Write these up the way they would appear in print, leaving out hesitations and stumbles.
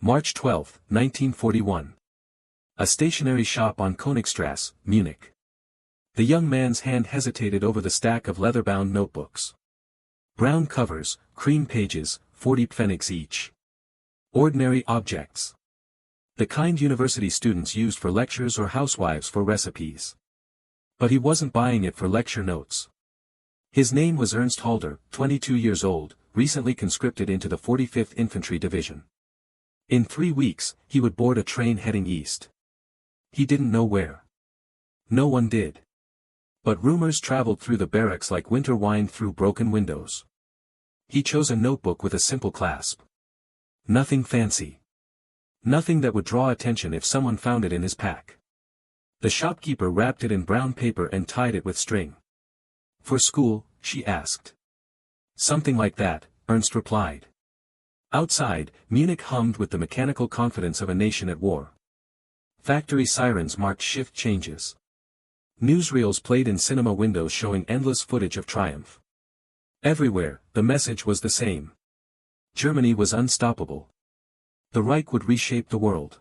March 12, 1941. A stationery shop on Königstrasse, Munich. The young man's hand hesitated over the stack of leather-bound notebooks. Brown covers, cream pages, 40 pfennigs each. Ordinary objects. The kind university students used for lectures or housewives for recipes. But he wasn't buying it for lecture notes. His name was Ernst Halder, 22 years old, recently conscripted into the 45th Infantry Division. In 3 weeks, he would board a train heading east. He didn't know where. No one did. But rumors traveled through the barracks like winter wine through broken windows. He chose a notebook with a simple clasp. Nothing fancy. Nothing that would draw attention if someone found it in his pack. The shopkeeper wrapped it in brown paper and tied it with string. "For school?" she asked. "Something like that," Ernst replied. Outside, Munich hummed with the mechanical confidence of a nation at war. Factory sirens marked shift changes. Newsreels played in cinema windows showing endless footage of triumph. Everywhere, the message was the same. Germany was unstoppable. The Reich would reshape the world.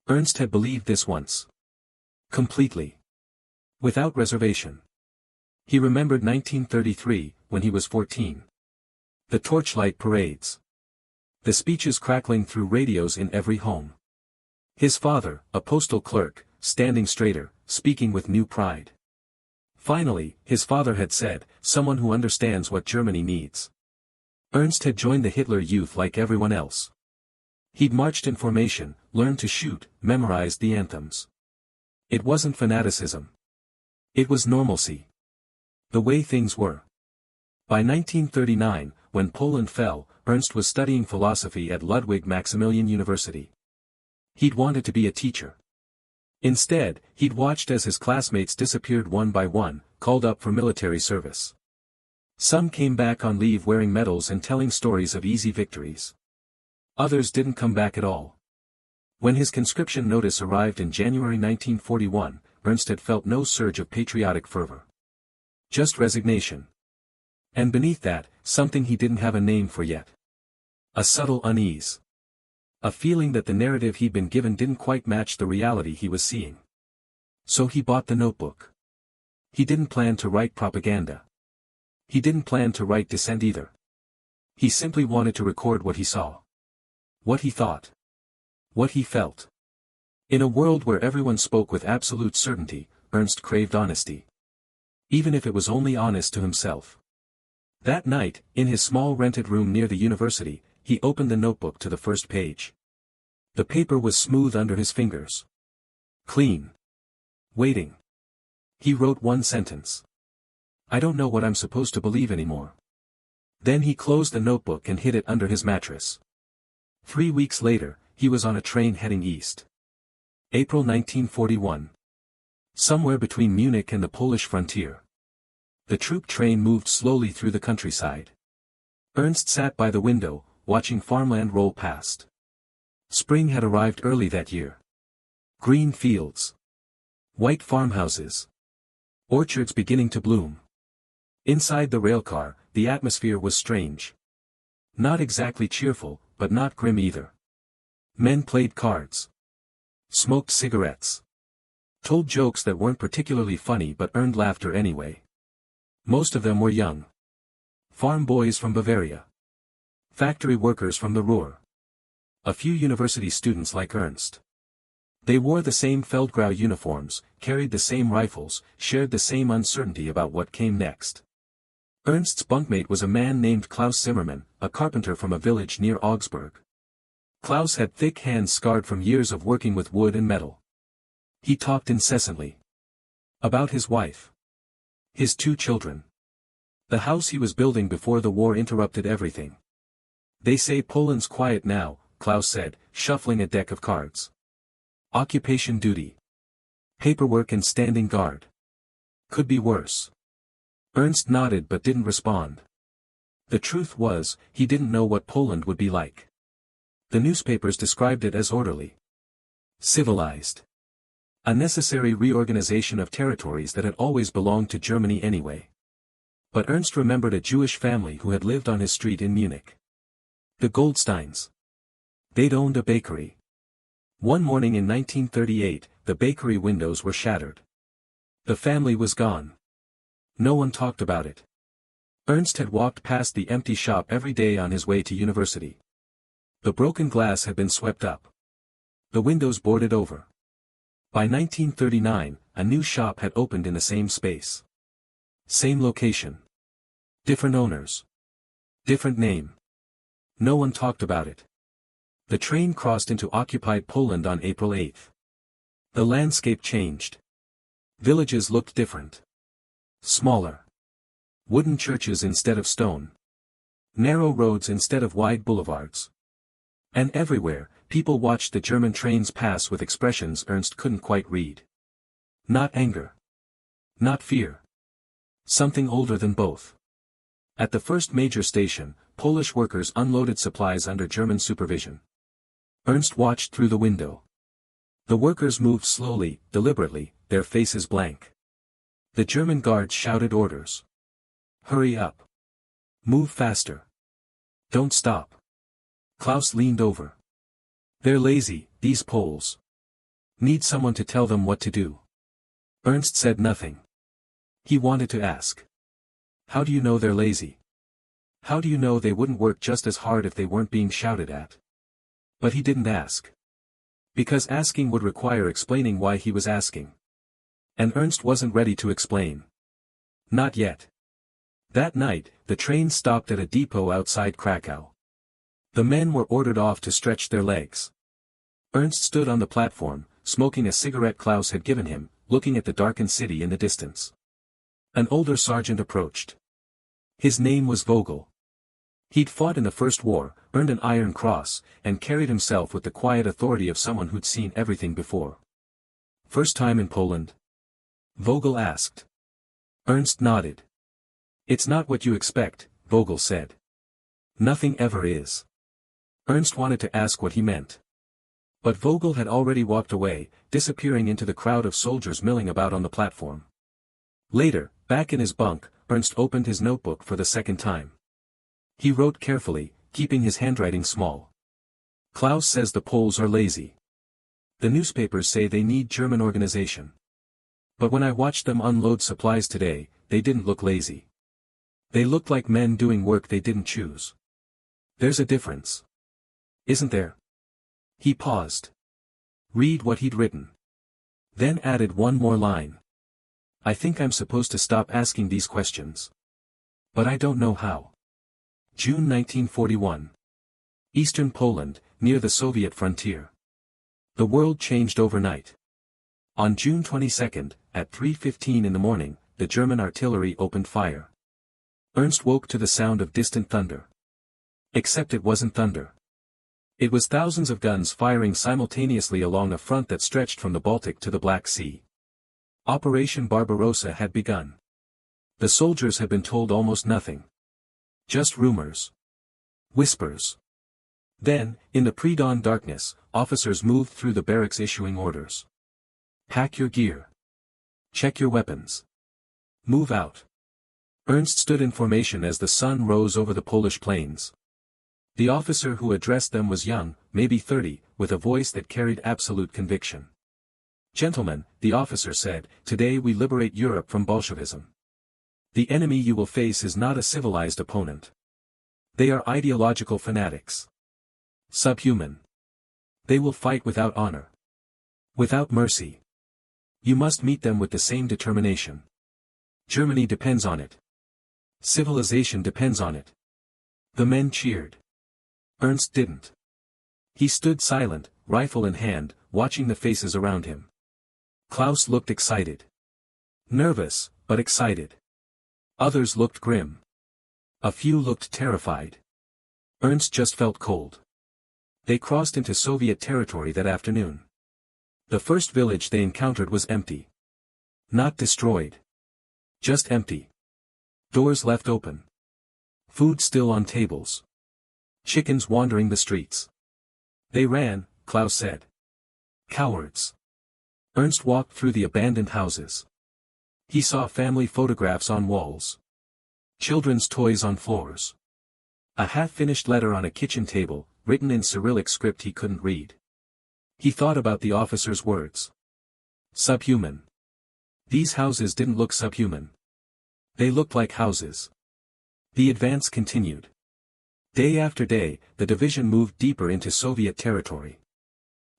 Ernst had believed this once. Completely. Without reservation. He remembered 1933, when he was 14. The torchlight parades. The speeches crackling through radios in every home. His father, a postal clerk, standing straighter, speaking with new pride. Finally, his father had said, someone who understands what Germany needs. Ernst had joined the Hitler Youth like everyone else. He'd marched in formation, learned to shoot, memorized the anthems. It wasn't fanaticism. It was normalcy. The way things were. By 1939, when Poland fell, Ernst was studying philosophy at Ludwig Maximilian University. He'd wanted to be a teacher. Instead, he'd watched as his classmates disappeared one by one, called up for military service. Some came back on leave wearing medals and telling stories of easy victories. Others didn't come back at all. When his conscription notice arrived in January 1941, Ernst had felt no surge of patriotic fervor. Just resignation. And beneath that, something he didn't have a name for yet. A subtle unease. A feeling that the narrative he'd been given didn't quite match the reality he was seeing. So he bought the notebook. He didn't plan to write propaganda. He didn't plan to write dissent either. He simply wanted to record what he saw. What he thought. What he felt. In a world where everyone spoke with absolute certainty, Ernst craved honesty. Even if it was only honest to himself. That night, in his small rented room near the university, he opened the notebook to the first page. The paper was smooth under his fingers. Clean. Waiting. He wrote one sentence. "I don't know what I'm supposed to believe anymore." Then he closed the notebook and hid it under his mattress. 3 weeks later, he was on a train heading east. April 1941. Somewhere between Munich and the Polish frontier. The troop train moved slowly through the countryside. Ernst sat by the window, watching farmland roll past. Spring had arrived early that year. Green fields. White farmhouses. Orchards beginning to bloom. Inside the railcar, the atmosphere was strange. Not exactly cheerful, but not grim either. Men played cards. Smoked cigarettes. Told jokes that weren't particularly funny but earned laughter anyway. Most of them were young. Farm boys from Bavaria. Factory workers from the Ruhr. A few university students like Ernst. They wore the same Feldgrau uniforms, carried the same rifles, shared the same uncertainty about what came next. Ernst's bunkmate was a man named Klaus Zimmermann, a carpenter from a village near Augsburg. Klaus had thick hands scarred from years of working with wood and metal. He talked incessantly. About his wife. His 2 children. The house he was building before the war interrupted everything. "They say Poland's quiet now," Klaus said, shuffling a deck of cards. "Occupation duty. Paperwork and standing guard. Could be worse." Ernst nodded but didn't respond. The truth was, he didn't know what Poland would be like. The newspapers described it as orderly. Civilized. A necessary reorganization of territories that had always belonged to Germany anyway. But Ernst remembered a Jewish family who had lived on his street in Munich. The Goldsteins. They'd owned a bakery. One morning in 1938, the bakery windows were shattered. The family was gone. No one talked about it. Ernst had walked past the empty shop every day on his way to university. The broken glass had been swept up. The windows boarded over. By 1939, a new shop had opened in the same space. Same location. Different owners. Different name. No one talked about it. The train crossed into occupied Poland on April 8. The landscape changed. Villages looked different. Smaller. Wooden churches instead of stone. Narrow roads instead of wide boulevards. And everywhere, people watched the German trains pass with expressions Ernst couldn't quite read. Not anger. Not fear. Something older than both. At the first major station, Polish workers unloaded supplies under German supervision. Ernst watched through the window. The workers moved slowly, deliberately, their faces blank. The German guards shouted orders. Hurry up. Move faster. Don't stop. Klaus leaned over. They're lazy, these Poles. Need someone to tell them what to do. Ernst said nothing. He wanted to ask. How do you know they're lazy? How do you know they wouldn't work just as hard if they weren't being shouted at? But he didn't ask. Because asking would require explaining why he was asking. And Ernst wasn't ready to explain. Not yet. That night, the train stopped at a depot outside Krakow. The men were ordered off to stretch their legs. Ernst stood on the platform, smoking a cigarette Klaus had given him, looking at the darkened city in the distance. An older sergeant approached. His name was Vogel. He'd fought in the First War, earned an Iron Cross, and carried himself with the quiet authority of someone who'd seen everything before. First time in Poland? Vogel asked. Ernst nodded. It's not what you expect, Vogel said. Nothing ever is. Ernst wanted to ask what he meant. But Vogel had already walked away, disappearing into the crowd of soldiers milling about on the platform. Later, back in his bunk, Ernst opened his notebook for the second time. He wrote carefully, keeping his handwriting small. Klaus says the Poles are lazy. The newspapers say they need German organization. But when I watched them unload supplies today, they didn't look lazy. They looked like men doing work they didn't choose. There's a difference. Isn't there? He paused. Read what he'd written. Then added one more line. I think I'm supposed to stop asking these questions. But I don't know how. June 1941. Eastern Poland, near the Soviet frontier. The world changed overnight. On June 22, at 3:15 in the morning, the German artillery opened fire. Ernst woke to the sound of distant thunder. Except it wasn't thunder. It was thousands of guns firing simultaneously along a front that stretched from the Baltic to the Black Sea. Operation Barbarossa had begun. The soldiers had been told almost nothing. Just rumors. Whispers. Then, in the pre-dawn darkness, officers moved through the barracks issuing orders. Pack your gear. Check your weapons. Move out. Ernst stood in formation as the sun rose over the Polish plains. The officer who addressed them was young, maybe 30, with a voice that carried absolute conviction. Gentlemen, the officer said, today we liberate Europe from Bolshevism. The enemy you will face is not a civilized opponent. They are ideological fanatics. Subhuman. They will fight without honor. Without mercy. You must meet them with the same determination. Germany depends on it. Civilization depends on it. The men cheered. Ernst didn't. He stood silent, rifle in hand, watching the faces around him. Klaus looked excited. Nervous, but excited. Others looked grim. A few looked terrified. Ernst just felt cold. They crossed into Soviet territory that afternoon. The first village they encountered was empty. Not destroyed. Just empty. Doors left open. Food still on tables. Chickens wandering the streets. They ran, Klaus said. Cowards. Ernst walked through the abandoned houses. He saw family photographs on walls. Children's toys on floors. A half-finished letter on a kitchen table, written in Cyrillic script he couldn't read. He thought about the officer's words. Subhuman. These houses didn't look subhuman. They looked like houses. The advance continued. Day after day, the division moved deeper into Soviet territory.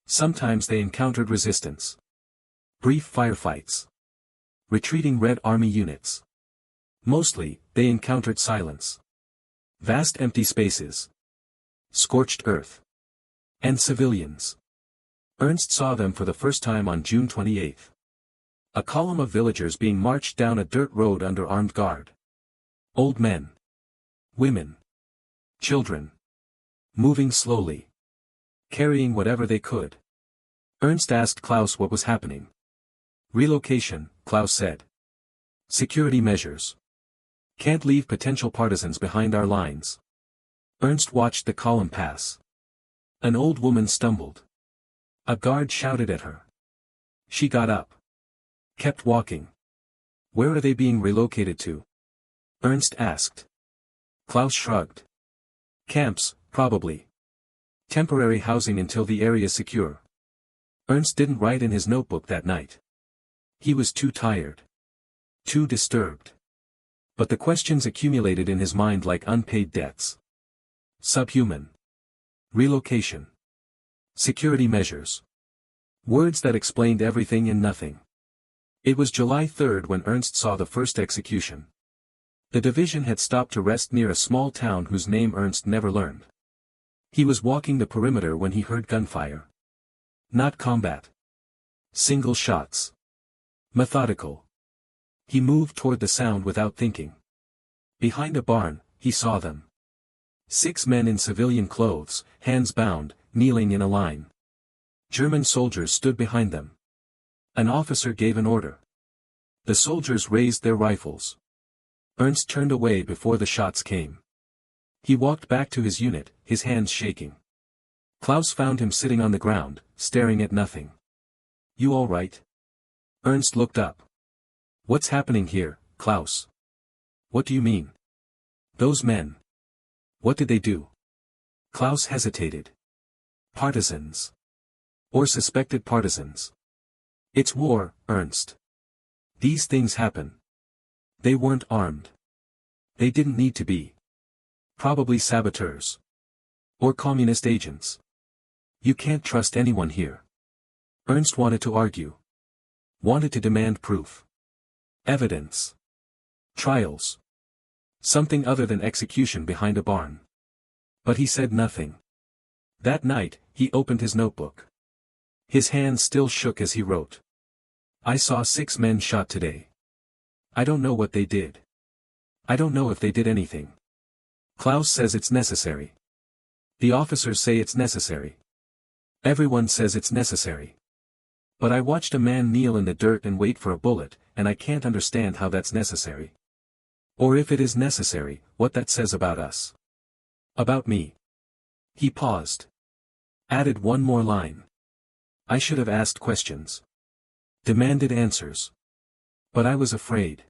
Sometimes they encountered resistance. Brief firefights. Retreating Red Army units. Mostly, they encountered silence. Vast empty spaces. Scorched earth. And civilians. Ernst saw them for the first time on June 28. A column of villagers being marched down a dirt road under armed guard. Old men. Women. Children. Moving slowly. Carrying whatever they could. Ernst asked Klaus what was happening. Relocation, Klaus said. Security measures. Can't leave potential partisans behind our lines. Ernst watched the column pass. An old woman stumbled. A guard shouted at her. She got up. Kept walking. Where are they being relocated to? Ernst asked. Klaus shrugged. Camps, probably. Temporary housing until the area secure. Ernst didn't write in his notebook that night. He was too tired. Too disturbed. But the questions accumulated in his mind like unpaid debts. Subhuman. Relocation. Security measures. Words that explained everything and nothing. It was July 3rd when Ernst saw the first execution. The division had stopped to rest near a small town whose name Ernst never learned. He was walking the perimeter when he heard gunfire. Not combat. Single shots. Methodical. He moved toward the sound without thinking. Behind a barn, he saw them. 6 men in civilian clothes, hands bound, kneeling in a line. German soldiers stood behind them. An officer gave an order. The soldiers raised their rifles. Ernst turned away before the shots came. He walked back to his unit, his hands shaking. Klaus found him sitting on the ground, staring at nothing. You all right? Ernst looked up. What's happening here, Klaus? What do you mean? Those men. What did they do? Klaus hesitated. Partisans. Or suspected partisans. It's war, Ernst. These things happen. They weren't armed. They didn't need to be. Probably saboteurs. Or communist agents. You can't trust anyone here. Ernst wanted to argue. Wanted to demand proof. Evidence. Trials. Something other than execution behind a barn. But he said nothing. That night, he opened his notebook. His hands still shook as he wrote. I saw 6 men shot today. I don't know what they did. I don't know if they did anything. Klaus says it's necessary. The officers say it's necessary. Everyone says it's necessary. But I watched a man kneel in the dirt and wait for a bullet, and I can't understand how that's necessary. Or if it is necessary, what that says about us. About me. He paused. Added one more line. I should have asked questions. Demanded answers. But I was afraid.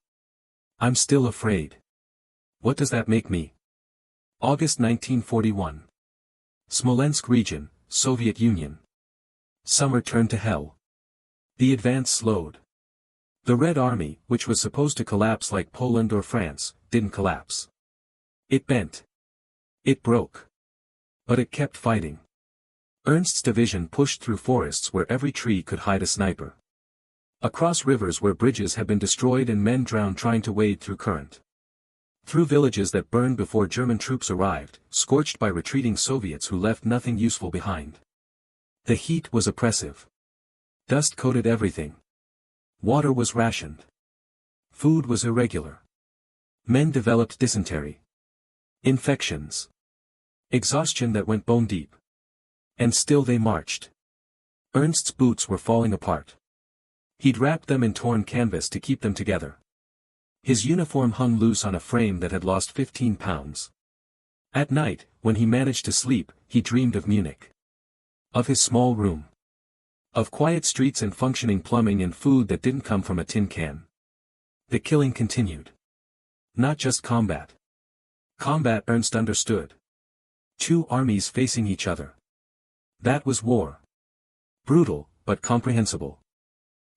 I'm still afraid. What does that make me? August 1941. Smolensk region, Soviet Union. Summer turned to hell. The advance slowed. The Red Army, which was supposed to collapse like Poland or France, didn't collapse. It bent. It broke. But it kept fighting. Ernst's division pushed through forests where every tree could hide a sniper. Across rivers where bridges had been destroyed and men drowned trying to wade through current. Through villages that burned before German troops arrived, scorched by retreating Soviets who left nothing useful behind. The heat was oppressive. Dust coated everything. Water was rationed. Food was irregular. Men developed dysentery. Infections. Exhaustion that went bone deep. And still they marched. Ernst's boots were falling apart. He'd wrapped them in torn canvas to keep them together. His uniform hung loose on a frame that had lost 15 pounds. At night, when he managed to sleep, he dreamed of Munich. Of his small room. Of quiet streets and functioning plumbing and food that didn't come from a tin can. The killing continued. Not just combat. Combat Ernst understood. Two armies facing each other. That was war. Brutal, but comprehensible.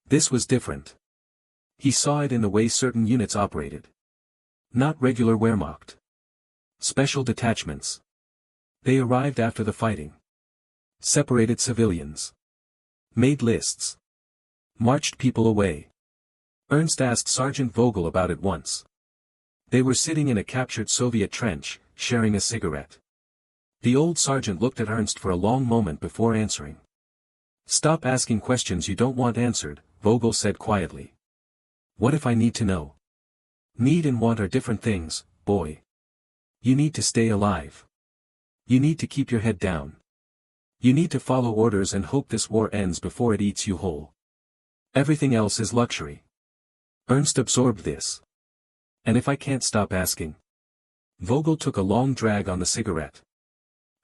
This was different. He saw it in the way certain units operated. Not regular Wehrmacht. Special detachments. They arrived after the fighting. Separated civilians. Made lists. Marched people away. Ernst asked Sergeant Vogel about it once. They were sitting in a captured Soviet trench, sharing a cigarette. The old sergeant looked at Ernst for a long moment before answering. "Stop asking questions you don't want answered," Vogel said quietly. "What if I need to know?" "Need and want are different things, boy. You need to stay alive. You need to keep your head down. You need to follow orders and hope this war ends before it eats you whole. Everything else is luxury." Ernst absorbed this. "And if I can't stop asking?" Vogel took a long drag on the cigarette.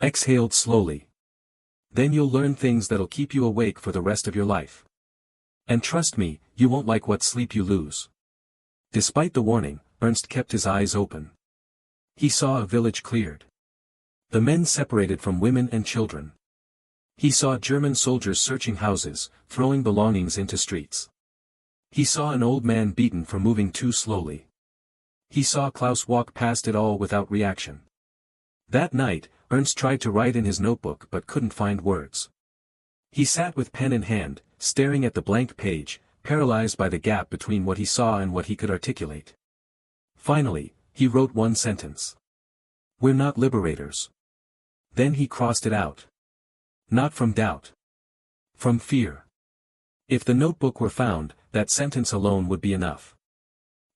Exhaled slowly. "Then you'll learn things that'll keep you awake for the rest of your life. And trust me, you won't like what sleep you lose." Despite the warning, Ernst kept his eyes open. He saw a village cleared. The men separated from women and children. He saw German soldiers searching houses, throwing belongings into streets. He saw an old man beaten for moving too slowly. He saw Klaus walk past it all without reaction. That night, Ernst tried to write in his notebook but couldn't find words. He sat with pen in hand, staring at the blank page, paralyzed by the gap between what he saw and what he could articulate. Finally, he wrote one sentence. "We're not liberators." Then he crossed it out. Not from doubt. From fear. If the notebook were found, that sentence alone would be enough.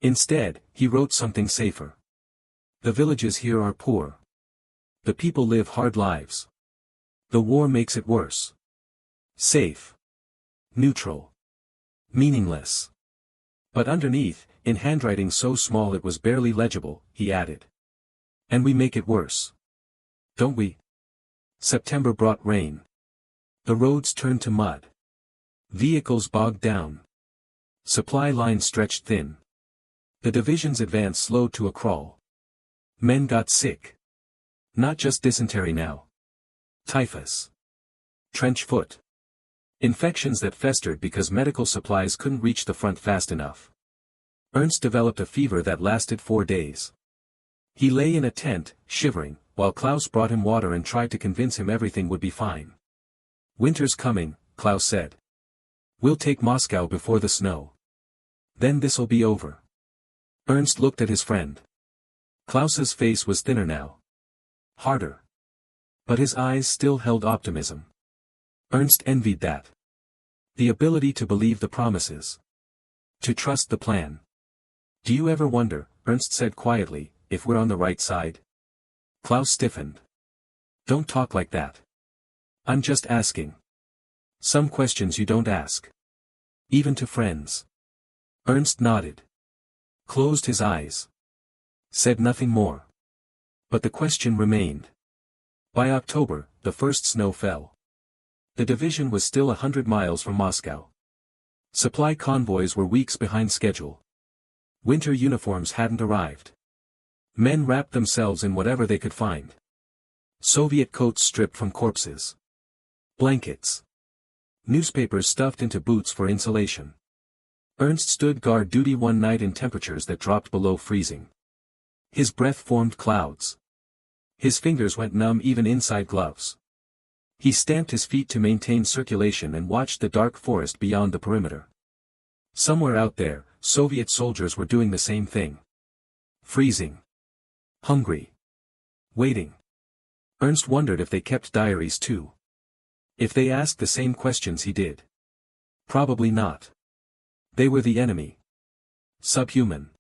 Instead, he wrote something safer. "The villages here are poor. The people live hard lives. The war makes it worse. Safe. Neutral. Meaningless." But underneath, in handwriting so small it was barely legible, he added. "And we make it worse. Don't we?" September brought rain. The roads turned to mud. Vehicles bogged down. Supply lines stretched thin. The division's advance slowed to a crawl. Men got sick. Not just dysentery now. Typhus. Trench foot. Infections that festered because medical supplies couldn't reach the front fast enough. Ernst developed a fever that lasted 4 days. He lay in a tent, shivering, while Klaus brought him water and tried to convince him everything would be fine. "Winter's coming," Klaus said. "We'll take Moscow before the snow. Then this'll be over." Ernst looked at his friend. Klaus's face was thinner now. Harder. But his eyes still held optimism. Ernst envied that. The ability to believe the promises. To trust the plan. "Do you ever wonder," Ernst said quietly, "if we're on the right side?" Klaus stiffened. "Don't talk like that. I'm just asking. Some questions you don't ask. Even to friends." Ernst nodded. Closed his eyes. Said nothing more. But the question remained. By October, the first snow fell. The division was still 100 miles from Moscow. Supply convoys were weeks behind schedule. Winter uniforms hadn't arrived. Men wrapped themselves in whatever they could find. Soviet coats stripped from corpses. Blankets. Newspapers stuffed into boots for insulation. Ernst stood guard duty one night in temperatures that dropped below freezing. His breath formed clouds. His fingers went numb even inside gloves. He stamped his feet to maintain circulation and watched the dark forest beyond the perimeter. Somewhere out there, Soviet soldiers were doing the same thing. Freezing. Hungry. Waiting. Ernst wondered if they kept diaries too. If they asked the same questions he did. Probably not. They were the enemy. Subhuman.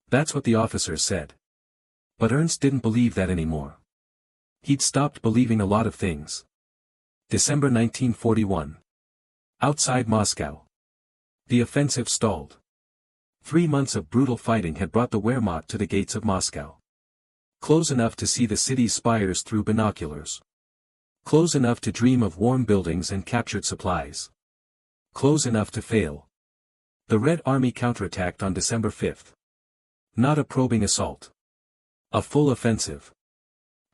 That's what the officers said. But Ernst didn't believe that anymore. He'd stopped believing a lot of things. December 1941. Outside Moscow. The offensive stalled. 3 months of brutal fighting had brought the Wehrmacht to the gates of Moscow. Close enough to see the city's spires through binoculars. Close enough to dream of warm buildings and captured supplies. Close enough to fail. The Red Army counterattacked on December 5. Not a probing assault. A full offensive.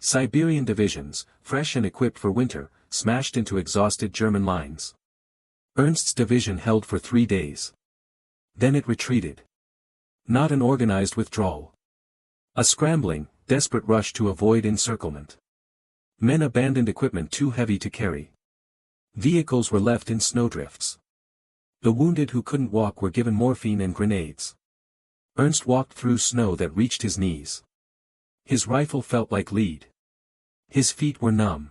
Siberian divisions, fresh and equipped for winter, smashed into exhausted German lines. Ernst's division held for 3 days. Then it retreated. Not an organized withdrawal. A scrambling, desperate rush to avoid encirclement. Men abandoned equipment too heavy to carry. Vehicles were left in snowdrifts. The wounded who couldn't walk were given morphine and grenades. Ernst walked through snow that reached his knees. His rifle felt like lead. His feet were numb.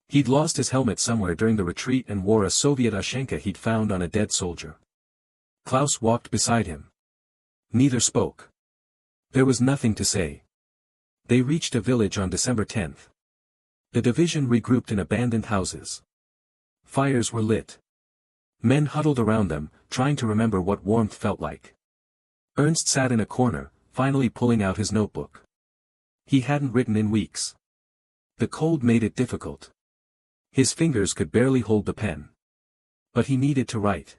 He'd lost his helmet somewhere during the retreat and wore a Soviet Ushanka he'd found on a dead soldier. Klaus walked beside him. Neither spoke. There was nothing to say. They reached a village on December 10th. The division regrouped in abandoned houses. Fires were lit. Men huddled around them, trying to remember what warmth felt like. Ernst sat in a corner, finally pulling out his notebook. He hadn't written in weeks. The cold made it difficult. His fingers could barely hold the pen. But he needed to write.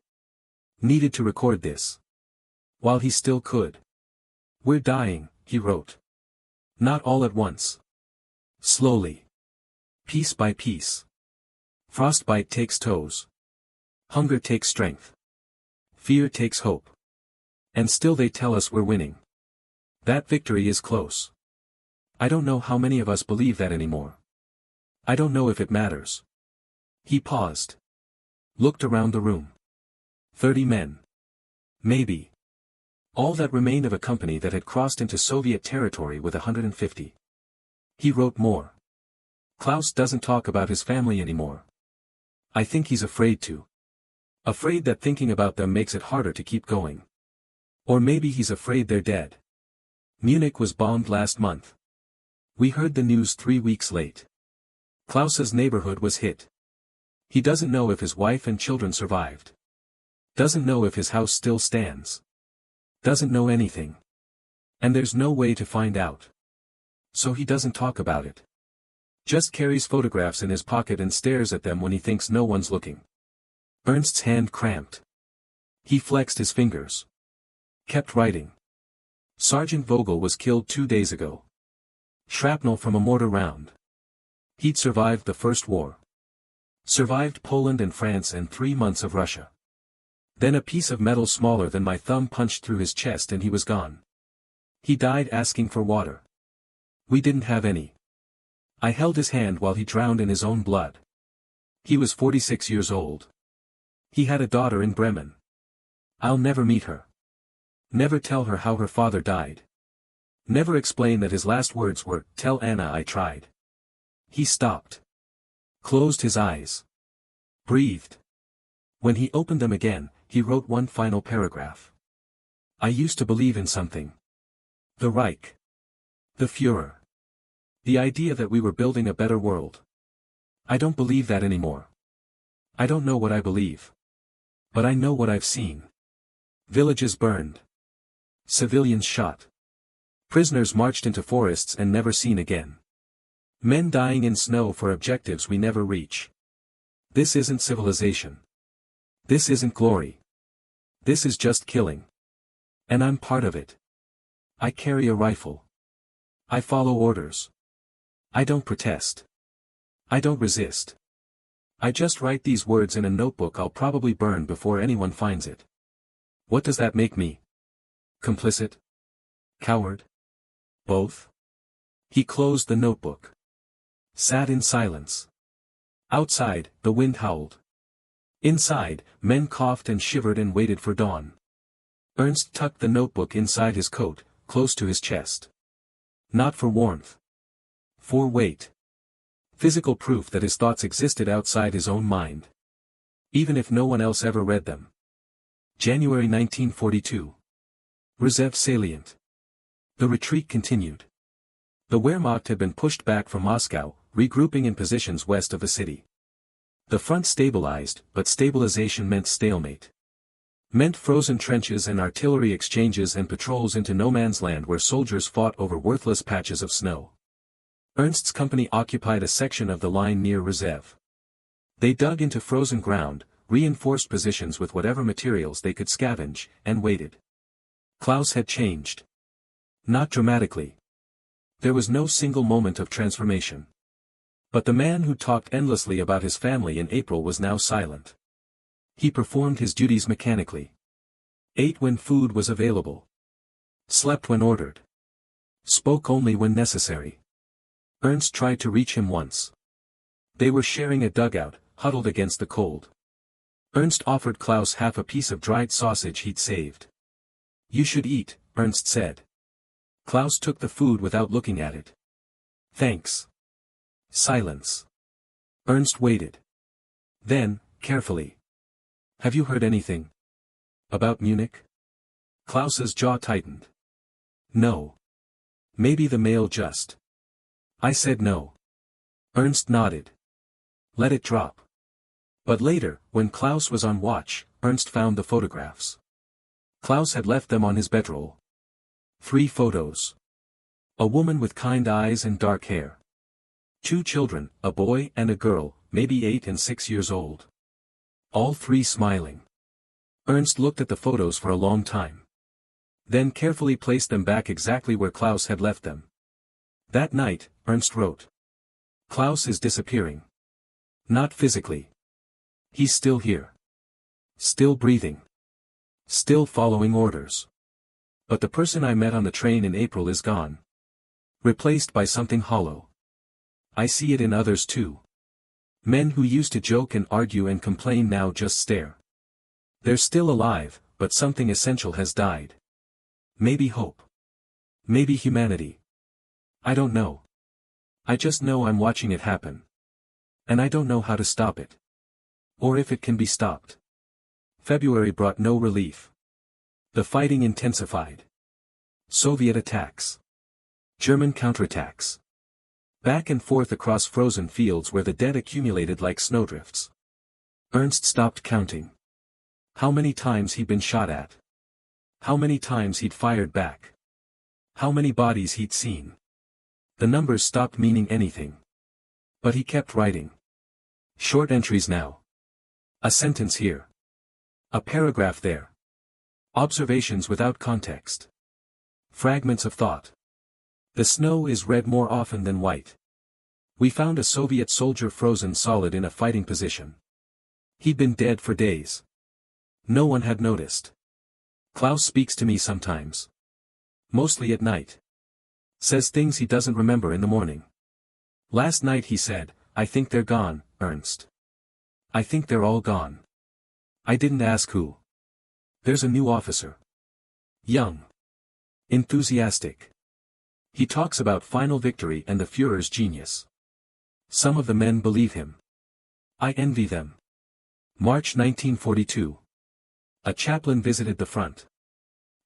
Needed to record this. While he still could. "We're dying," he wrote. "Not all at once. Slowly. Piece by piece. Frostbite takes toes. Hunger takes strength. Fear takes hope. And still they tell us we're winning. That victory is close. I don't know how many of us believe that anymore. I don't know if it matters." He paused. Looked around the room. 30 men. Maybe. All that remained of a company that had crossed into Soviet territory with 150. He wrote more. "Klaus doesn't talk about his family anymore. I think he's afraid to. Afraid that thinking about them makes it harder to keep going. Or maybe he's afraid they're dead. Munich was bombed last month. We heard the news 3 weeks late. Klaus's neighborhood was hit. He doesn't know if his wife and children survived. Doesn't know if his house still stands. Doesn't know anything. And there's no way to find out. So he doesn't talk about it. Just carries photographs in his pocket and stares at them when he thinks no one's looking." Ernst's hand cramped. He flexed his fingers. Kept writing. "Sergeant Vogel was killed 2 days ago. Shrapnel from a mortar round. He'd survived the First War. Survived Poland and France and 3 months of Russia. Then a piece of metal smaller than my thumb punched through his chest and he was gone. He died asking for water. We didn't have any. I held his hand while he drowned in his own blood. He was 46 years old. He had a daughter in Bremen. I'll never meet her. Never tell her how her father died. Never explain that his last words were, 'Tell Anna I tried.'" He stopped. Closed his eyes. Breathed. When he opened them again, he wrote one final paragraph. "I used to believe in something. The Reich. The Führer. The idea that we were building a better world. I don't believe that anymore. I don't know what I believe. But I know what I've seen. Villages burned. Civilians shot. Prisoners marched into forests and never seen again. Men dying in snow for objectives we never reach. This isn't civilization. This isn't glory. This is just killing. And I'm part of it. I carry a rifle. I follow orders. I don't protest. I don't resist. I just write these words in a notebook I'll probably burn before anyone finds it. What does that make me? Complicit? Coward? Both?" He closed the notebook. Sat in silence. Outside, the wind howled. Inside, men coughed and shivered and waited for dawn. Ernst tucked the notebook inside his coat, close to his chest. Not for warmth. For weight. Physical proof that his thoughts existed outside his own mind. Even if no one else ever read them. January 1942. Rzhev salient. The retreat continued. The Wehrmacht had been pushed back from Moscow, regrouping in positions west of the city. The front stabilized, but stabilization meant stalemate. Meant frozen trenches and artillery exchanges and patrols into no man's land where soldiers fought over worthless patches of snow. Ernst's company occupied a section of the line near Rzhev. They dug into frozen ground, reinforced positions with whatever materials they could scavenge, and waited. Klaus had changed. Not dramatically. There was no single moment of transformation. But the man who talked endlessly about his family in April was now silent. He performed his duties mechanically. Ate when food was available. Slept when ordered. Spoke only when necessary. Ernst tried to reach him once. They were sharing a dugout, huddled against the cold. Ernst offered Klaus half a piece of dried sausage he'd saved. "You should eat," Ernst said. Klaus took the food without looking at it. "Thanks." Silence. Ernst waited. Then, carefully. "Have you heard anything? About Munich?" Klaus's jaw tightened. "No. Maybe the mail just." "I said no." Ernst nodded. "Let it drop." But later, when Klaus was on watch, Ernst found the photographs. Klaus had left them on his bedroll. 3 photos. A woman with kind eyes and dark hair. 2 children, a boy and a girl, maybe 8 and 6 years old. All 3 smiling. Ernst looked at the photos for a long time. Then carefully placed them back exactly where Klaus had left them. That night, Ernst wrote. "Klaus is disappearing. Not physically. He's still here. Still breathing. Still following orders. But the person I met on the train in April is gone. Replaced by something hollow. I see it in others too. Men who used to joke and argue and complain now just stare. They're still alive, but something essential has died. Maybe hope. Maybe humanity. I don't know. I just know I'm watching it happen. And I don't know how to stop it. Or if it can be stopped." February brought no relief. The fighting intensified. Soviet attacks. German counterattacks. Back and forth across frozen fields where the dead accumulated like snowdrifts. Ernst stopped counting. How many times he'd been shot at. How many times he'd fired back. How many bodies he'd seen. The numbers stopped meaning anything. But he kept writing. Short entries now. A sentence here. A paragraph there. Observations without context. Fragments of thought. The snow is red more often than white. We found a Soviet soldier frozen solid in a fighting position. He'd been dead for days. No one had noticed. Klaus speaks to me sometimes. Mostly at night. Says things he doesn't remember in the morning. Last night he said, "I think they're gone, Ernst. I think they're all gone." I didn't ask who. There's a new officer. Young. Enthusiastic. He talks about final victory and the Führer's genius. Some of the men believe him. I envy them. March 1942. A chaplain visited the front.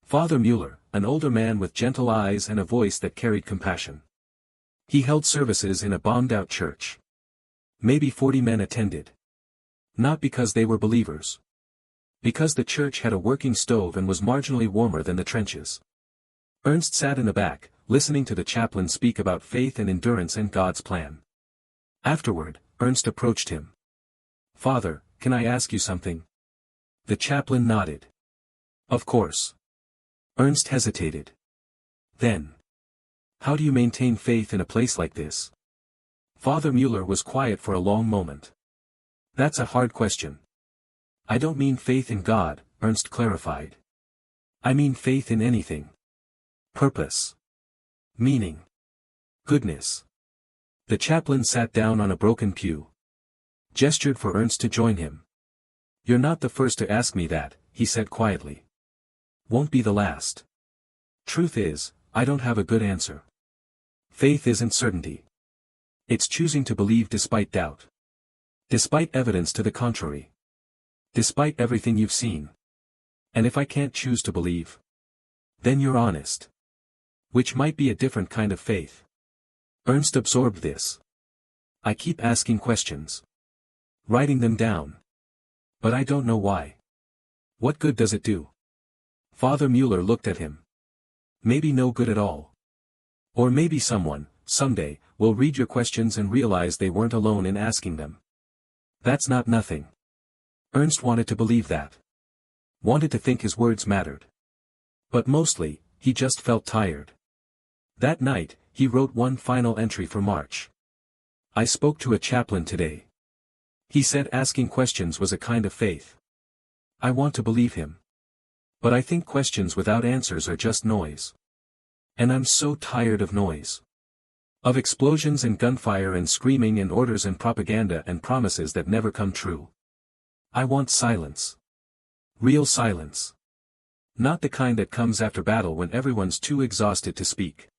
Father Müller, an older man with gentle eyes and a voice that carried compassion. He held services in a bombed-out church. Maybe 40 men attended. Not because they were believers. Because the church had a working stove and was marginally warmer than the trenches. Ernst sat in the back, listening to the chaplain speak about faith and endurance and God's plan. Afterward, Ernst approached him. "Father, can I ask you something?" The chaplain nodded. "Of course." Ernst hesitated. Then. "How do you maintain faith in a place like this?" Father Müller was quiet for a long moment. "That's a hard question." "I don't mean faith in God," Ernst clarified. "I mean faith in anything. Purpose. Meaning. Goodness." The chaplain sat down on a broken pew. Gestured for Ernst to join him. "You're not the first to ask me that," he said quietly. "Won't be the last. Truth is, I don't have a good answer. Faith isn't certainty. It's choosing to believe despite doubt. Despite evidence to the contrary. Despite everything you've seen. And if I can't choose to believe, then you're honest. Which might be a different kind of faith." Ernst absorbed this. "I keep asking questions. Writing them down. But I don't know why. What good does it do?" Father Müller looked at him. "Maybe no good at all. Or maybe someone, someday, will read your questions and realize they weren't alone in asking them. That's not nothing." Ernst wanted to believe that. Wanted to think his words mattered. But mostly, he just felt tired. That night, he wrote one final entry for March. I spoke to a chaplain today. He said asking questions was a kind of faith. I want to believe him. But I think questions without answers are just noise. And I'm so tired of noise. Of explosions and gunfire and screaming and orders and propaganda and promises that never come true. I want silence. Real silence. Not the kind that comes after battle when everyone's too exhausted to speak.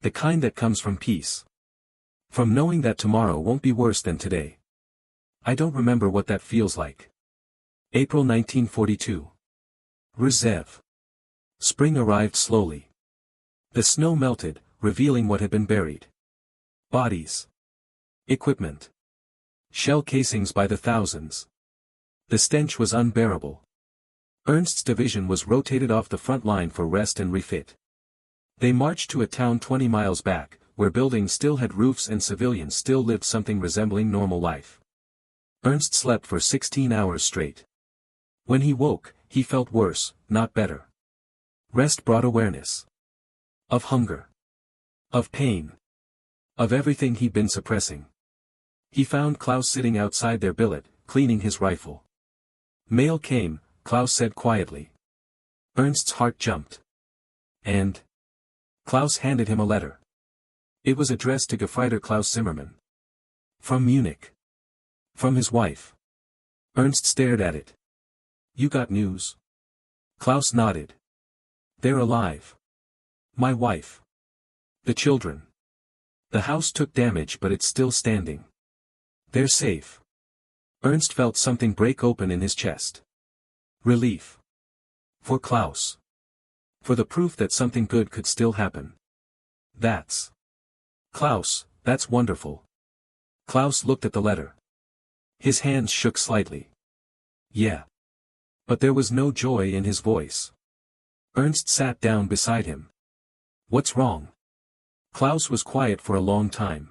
The kind that comes from peace. From knowing that tomorrow won't be worse than today. I don't remember what that feels like. April 1942. Rzhev. Spring arrived slowly. The snow melted, revealing what had been buried. Bodies. Equipment. Shell casings by the thousands. The stench was unbearable. Ernst's division was rotated off the front line for rest and refit. They marched to a town 20 miles back, where buildings still had roofs and civilians still lived something resembling normal life. Ernst slept for 16 hours straight. When he woke, he felt worse, not better. Rest brought awareness. Of hunger. Of pain. Of everything he'd been suppressing. He found Klaus sitting outside their billet, cleaning his rifle. Mail came, Klaus said quietly. Ernst's heart jumped. And? Klaus handed him a letter. It was addressed to Gefreiter Klaus Zimmermann. From Munich. From his wife. Ernst stared at it. You got news? Klaus nodded. They're alive. My wife. The children. The house took damage but it's still standing. They're safe. Ernst felt something break open in his chest. Relief. For Klaus. For the proof that something good could still happen. That's. Klaus, that's wonderful. Klaus looked at the letter. His hands shook slightly. Yeah. But there was no joy in his voice. Ernst sat down beside him. What's wrong? Klaus was quiet for a long time.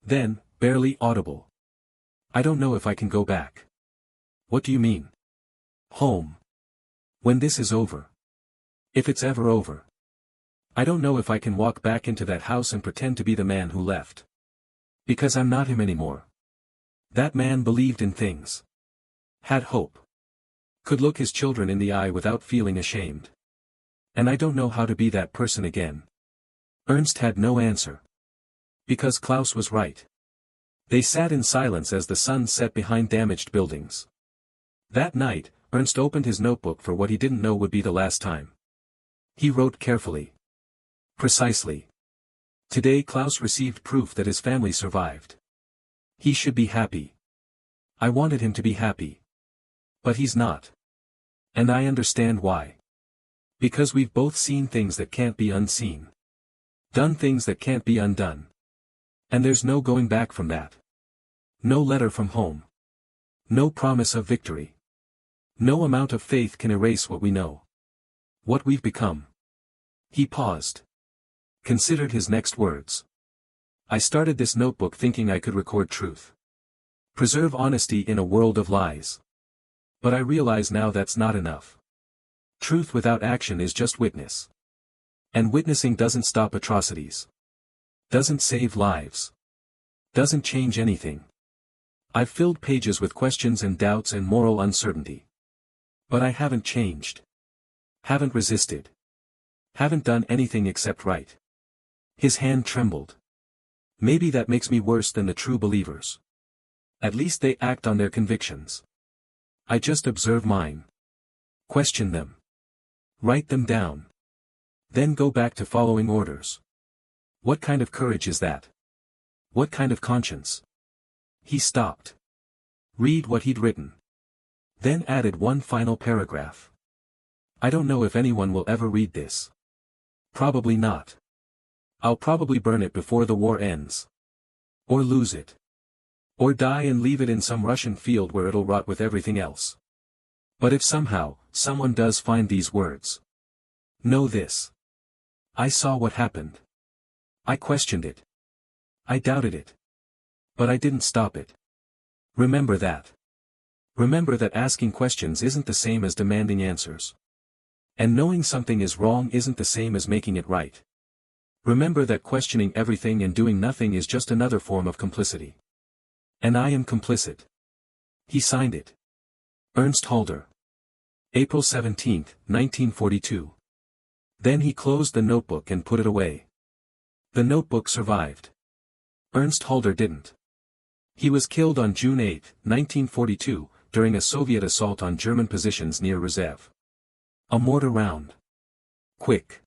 Then, barely audible. I don't know if I can go back. What do you mean? Home. When this is over. If it's ever over. I don't know if I can walk back into that house and pretend to be the man who left. Because I'm not him anymore. That man believed in things. Had hope. Could look his children in the eye without feeling ashamed. And I don't know how to be that person again. Ernst had no answer. Because Klaus was right. They sat in silence as the sun set behind damaged buildings. That night, Ernst opened his notebook for what he didn't know would be the last time. He wrote carefully. Precisely. Today Klaus received proof that his family survived. He should be happy. I wanted him to be happy. But he's not. And I understand why. Because we've both seen things that can't be unseen. Done things that can't be undone. And there's no going back from that. No letter from home. No promise of victory. No amount of faith can erase what we know. What we've become. He paused. Considered his next words. I started this notebook thinking I could record truth. Preserve honesty in a world of lies. But I realize now that's not enough. Truth without action is just witness. And witnessing doesn't stop atrocities. Doesn't save lives. Doesn't change anything. I've filled pages with questions and doubts and moral uncertainty. But I haven't changed. Haven't resisted. Haven't done anything except right. His hand trembled. Maybe that makes me worse than the true believers. At least they act on their convictions. I just observe mine. Question them. Write them down. Then go back to following orders. What kind of courage is that? What kind of conscience? He stopped. Read what he'd written. Then added one final paragraph. I don't know if anyone will ever read this. Probably not. I'll probably burn it before the war ends. Or lose it. Or die and leave it in some Russian field where it'll rot with everything else. But if somehow, someone does find these words. Know this. I saw what happened. I questioned it. I doubted it. But I didn't stop it. Remember that. Remember that asking questions isn't the same as demanding answers. And knowing something is wrong isn't the same as making it right. Remember that questioning everything and doing nothing is just another form of complicity. And I am complicit. He signed it. Ernst Halder. April 17, 1942. Then he closed the notebook and put it away. The notebook survived. Ernst Halder didn't. He was killed on June 8, 1942, during a Soviet assault on German positions near Rzhev. A mortar round. Quick.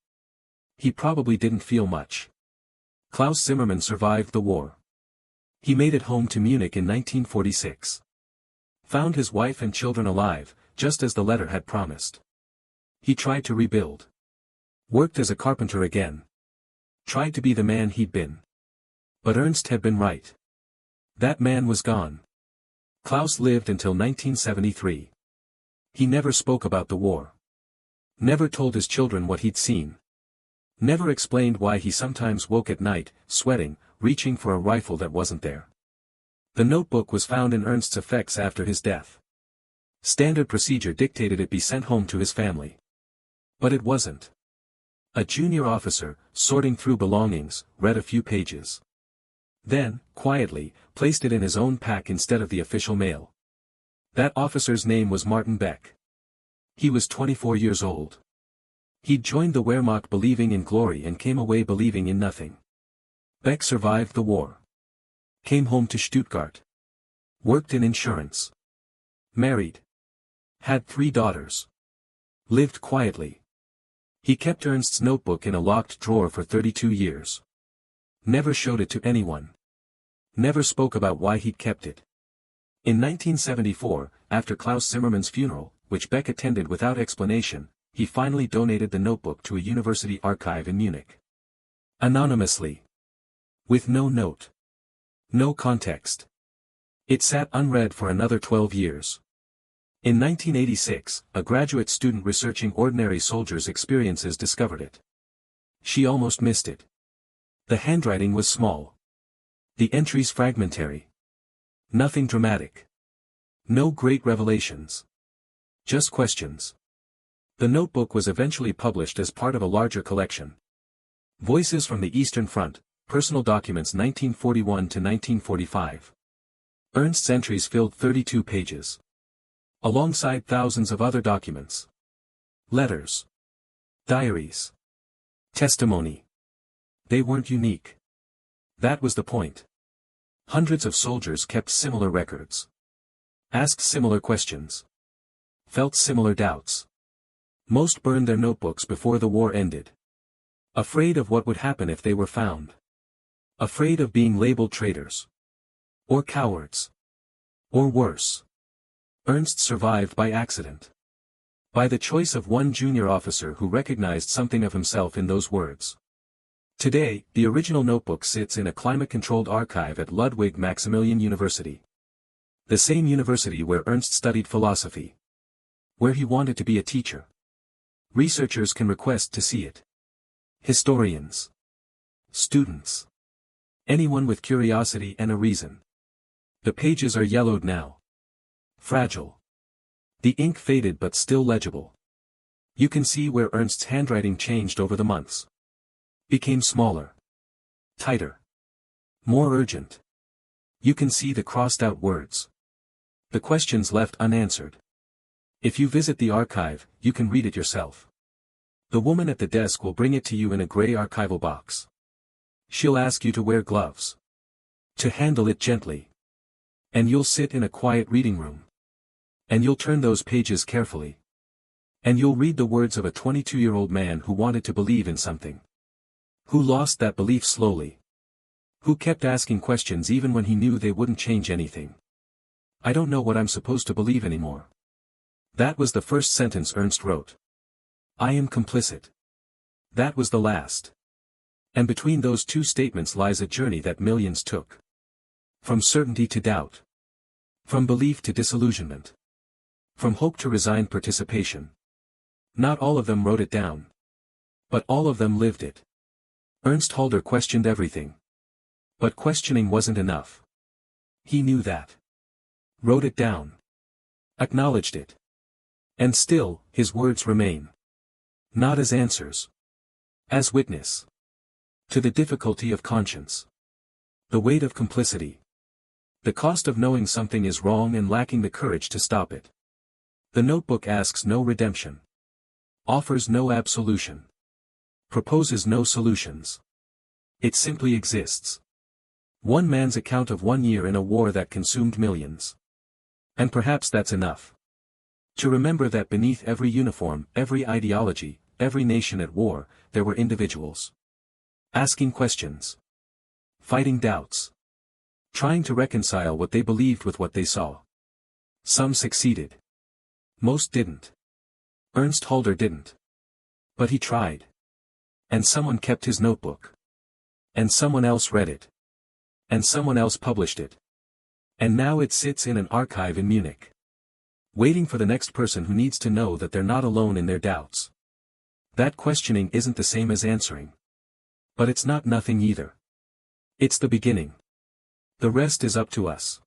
He probably didn't feel much. Klaus Zimmermann survived the war. He made it home to Munich in 1946. Found his wife and children alive, just as the letter had promised. He tried to rebuild. Worked as a carpenter again. Tried to be the man he'd been. But Ernst had been right. That man was gone. Klaus lived until 1973. He never spoke about the war. Never told his children what he'd seen. Never explained why he sometimes woke at night, sweating, reaching for a rifle that wasn't there. The notebook was found in Ernst's effects after his death. Standard procedure dictated it be sent home to his family. But it wasn't. A junior officer, sorting through belongings, read a few pages. Then, quietly, placed it in his own pack instead of the official mail. That officer's name was Martin Beck. He was 24 years old. He'd joined the Wehrmacht believing in glory and came away believing in nothing. Beck survived the war. Came home to Stuttgart. Worked in insurance. Married. Had 3 daughters. Lived quietly. He kept Ernst's notebook in a locked drawer for 32 years. Never showed it to anyone. Never spoke about why he'd kept it. In 1974, after Klaus Zimmermann's funeral, which Beck attended without explanation, he finally donated the notebook to a university archive in Munich. Anonymously. With no note. No context. It sat unread for another 12 years. In 1986, a graduate student researching ordinary soldiers' experiences discovered it. She almost missed it. The handwriting was small. The entries fragmentary. Nothing dramatic. No great revelations. Just questions. The notebook was eventually published as part of a larger collection. Voices from the Eastern Front, Personal Documents 1941 to 1945. Ernst's entries filled 32 pages. Alongside thousands of other documents. Letters. Diaries. Testimony. They weren't unique. That was the point. Hundreds of soldiers kept similar records. Asked similar questions. Felt similar doubts. Most burned their notebooks before the war ended. Afraid of what would happen if they were found. Afraid of being labeled traitors. Or cowards. Or worse. Ernst survived by accident. By the choice of one junior officer who recognized something of himself in those words. Today, the original notebook sits in a climate-controlled archive at Ludwig Maximilian University. The same university where Ernst studied philosophy. Where he wanted to be a teacher. Researchers can request to see it. Historians. Students. Anyone with curiosity and a reason. The pages are yellowed now. Fragile. The ink faded but still legible. You can see where Ernst's handwriting changed over the months. Became smaller. Tighter. More urgent. You can see the crossed-out words. The questions left unanswered. If you visit the archive, you can read it yourself. The woman at the desk will bring it to you in a gray archival box. She'll ask you to wear gloves. To handle it gently. And you'll sit in a quiet reading room. And you'll turn those pages carefully. And you'll read the words of a 22-year-old man who wanted to believe in something. Who lost that belief slowly. Who kept asking questions even when he knew they wouldn't change anything. I don't know what I'm supposed to believe anymore. That was the first sentence Ernst wrote. I am complicit. That was the last. And between those two statements lies a journey that millions took. From certainty to doubt. From belief to disillusionment. From hope to resigned participation. Not all of them wrote it down. But all of them lived it. Ernst Halder questioned everything. But questioning wasn't enough. He knew that. Wrote it down. Acknowledged it. And still, his words remain. Not as answers. As witness. To the difficulty of conscience. The weight of complicity. The cost of knowing something is wrong and lacking the courage to stop it. The notebook asks no redemption. Offers no absolution. Proposes no solutions. It simply exists. One man's account of 1 year in a war that consumed millions. And perhaps that's enough. To remember that beneath every uniform, every ideology, every nation at war, there were individuals. Asking questions. Fighting doubts. Trying to reconcile what they believed with what they saw. Some succeeded. Most didn't. Ernst Halder didn't. But he tried. And someone kept his notebook. And someone else read it. And someone else published it. And now it sits in an archive in Munich. Waiting for the next person who needs to know that they're not alone in their doubts. That questioning isn't the same as answering. But it's not nothing either. It's the beginning. The rest is up to us.